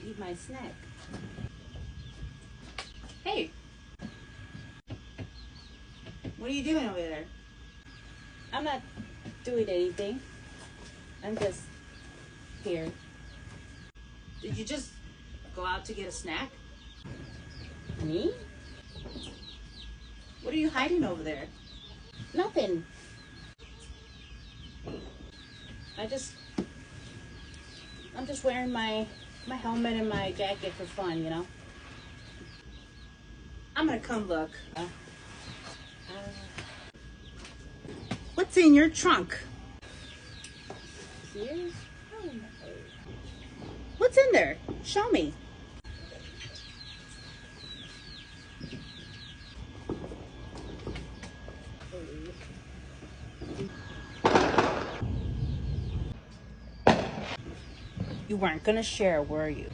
eat my snack. Hey, what are you doing over there? I'm not doing anything. I'm just here. Did you just go out to get a snack? Me? What are you hiding over there? Nothing. I'm just wearing my helmet and my jacket for fun, you know? I'm gonna come look. What's in your trunk? Ears? Oh, no. What's in there? Show me. You weren't gonna share, were you?